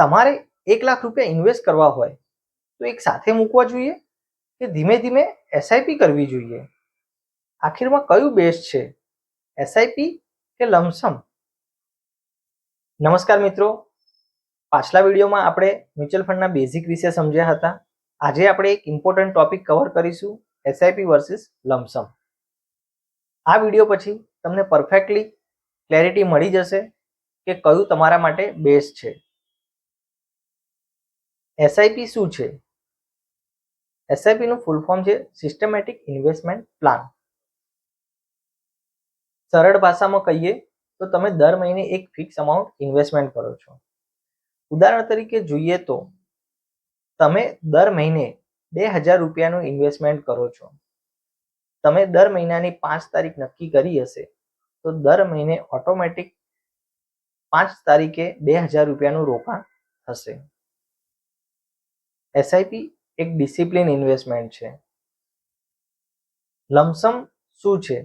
તમારે 1 લાખ રૂપિયા ઇન્વેસ્ટ કરવા હોય તો એક સાથે મૂકવા જોઈએ કે ધીમે ધીમે એસઆઈપી કરવી જોઈએ? આખિરમાં કયું બેસ્ટ છે, એસઆઈપી કે લમસમ? નમસ્કાર મિત્રો, પાછલા વિડીયોમાં આપણે મ્યુચ્યુઅલ ફંડના બેઝિક વિશે સમજ્યા હતા. આજે આપણે એક ઇમ્પોર્ટન્ટ ટોપિક કવર કરીશું, એસઆઈપી વર્સિસ લમસમ. આ વિડીયો પછી તમને પરફેક્ટલી ક્લેરિટી મળી જશે કે કયું તમારા માટે બેસ્ટ છે. એસઆઈપી શું છે? એસઆઈપીનું ફૂલ ફોર્મ છે સિસ્ટમેટિક ઇન્વેસ્ટમેન્ટ પ્લાન. સરળ ભાષામાં કહીએ તો તમે દર મહિને એક ફિક્સ અમાઉન્ટ ઇન્વેસ્ટમેન્ટ કરો છો. ઉદાહરણ તરીકે જોઈએ તો તમે દર મહિને 2000 રૂપિયાનું ઇન્વેસ્ટમેન્ટ કરો છો. તમે દર મહિનાની 5 તારીખ નક્કી કરી હશે તો દર મહિને ઓટોમેટિક 5 તારીખે 2000 રૂપિયાનું રોકાણ થશે. એસઆઈપી એક ડિસિપ્લિન ઇન્વેસ્ટમેન્ટ છે. લમસમ શું છે?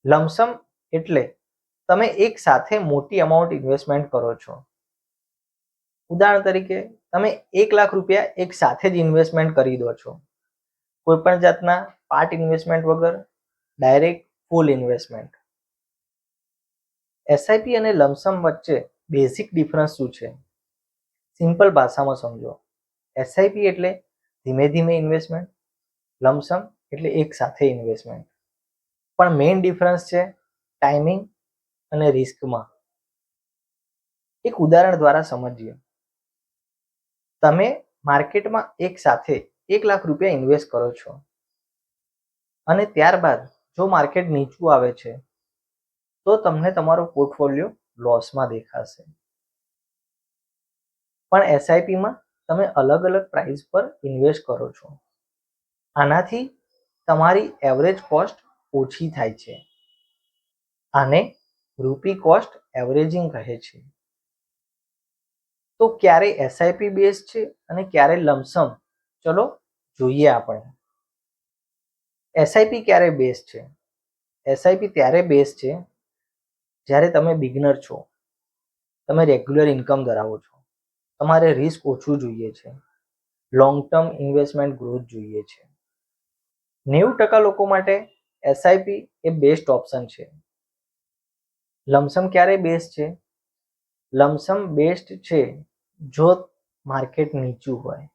લમસમ એટલે તમે એક સાથે મોટી અમાઉન્ટ ઇન્વેસ્ટમેન્ટ કરો છો. ઉદાહરણ તરીકે તમે 1 લાખ રૂપિયા એક સાથે જ ઇન્વેસ્ટમેન્ટ કરી દો છો, કોઈ પણ જાતના પાર્ટ ઇન્વેસ્ટમેન્ટ વગર, ડાયરેક્ટ ફૂલ ઇન્વેસ્ટમેન્ટ. એસઆઈપી અને લમસમ વચ્ચે બેઝિક ડિફરન્સ શું છે? સિમ્પલ ભાષામાં સમજો. એસઆઈપી એટલે ધીમે ધીમે ઇન્વેસ્ટમેન્ટ, લમસમ એટલે એક સાથે ઇન્વેસ્ટમેન્ટ. પણ મેઇન ડિફરન્સ છે ટાઈમિંગ અને રિસ્કમાં. એક ઉદાહરણ દ્વારા સમજીએ. તમે માર્કેટમાં એક સાથે 1 લાખ રૂપિયા ઇન્વેસ્ટ કરો છો અને ત્યારબાદ જો માર્કેટ નીચું આવે છે તો તમને તમારો પોર્ટફોલિયો લોસમાં દેખાશે. પણ એસઆઈપીમાં તમે અલગ અલગ પ્રાઇસ પર ઇન્વેસ્ટ કરો છો. આનાથી તમારી એવરેજ કોસ્ટ ઓછી થાય છે. આને રૂપી કોસ્ટ એવરેજિંગ કહે છે. તો ક્યારે એસઆઈપી બેસ્ટ છે અને ક્યારે લમસમ? ચલો જોઈએ આપણે. એસઆઈપી ક્યારે બેસ્ટ છે? એસઆઈપી ત્યારે બેસ્ટ છે જ્યારે તમે બિગનર છો, તમે રેગ્યુલર ઇન્કમ ધરાવો છો, તમારે રિસ્ક ઓછું જોઈએ છે, લોંગ ટર્મ ઇન્વેસ્ટમેન્ટ ગ્રોથ જોઈએ છે. 90% લોકો માટે એસઆઈપી એ બેસ્ટ ઓપ્શન છે. લમસમ ક્યારે બેસ્ટ છે? લમસમ બેસ્ટ છે જો માર્કેટ નીચું હોય,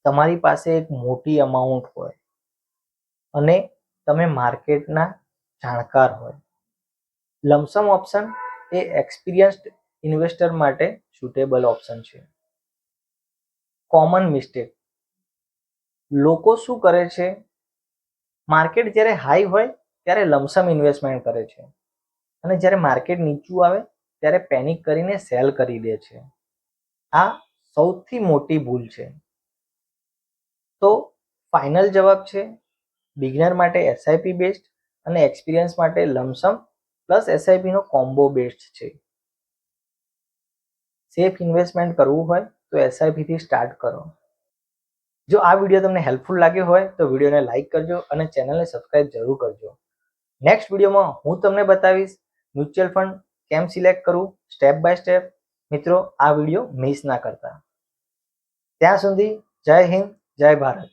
તમારી પાસે એક મોટી અમાઉન્ટ હોય અને તમે માર્કેટના જાણકાર હોય. Lump sum option A experienced investor માટે સુટેબલ ઓપ્શન છે. Common mistake. લોકો શું કરે છે? માર્કેટ જ્યારે હાઈ હોય ત્યારે લમસમ ઇન્વેસ્ટમેન્ટ કરે છે અને જ્યારે માર્કેટ નીચું આવે ત્યારે પેનિક કરીને સેલ કરી દે છે. આ સૌથી મોટી ભૂલ છે. તો ફાઇનલ જવાબ છે બિગનર માટે એસઆઈપી બેસ્ટ અને એક્સપિરિયન્સ માટે લમસમ પ્લસ એસઆઈપીનો કોમ્બો બેસ્ટ છે. સેફ ઇન્વેસ્ટમેન્ટ કરવું હોય તો એસઆઈપીથી સ્ટાર્ટ કરો. જો આ વિડીયો તમને હેલ્પફુલ લાગ્યો હોય તો વિડીયોને લાઇક કરજો અને ચેનલને સબસ્ક્રાઇબ જરૂર કરજો. નેક્સ્ટ વિડીયોમાં હું તમને બતાવીશ મ્યુચ્યુઅલ ફંડ કેમ સિલેક્ટ કરવું સ્ટેપ બાય સ્ટેપ. મિત્રો, આ વિડીયો મિસ ના કરતા. ત્યાં સુધી જય હિન્દ, જય ભારત.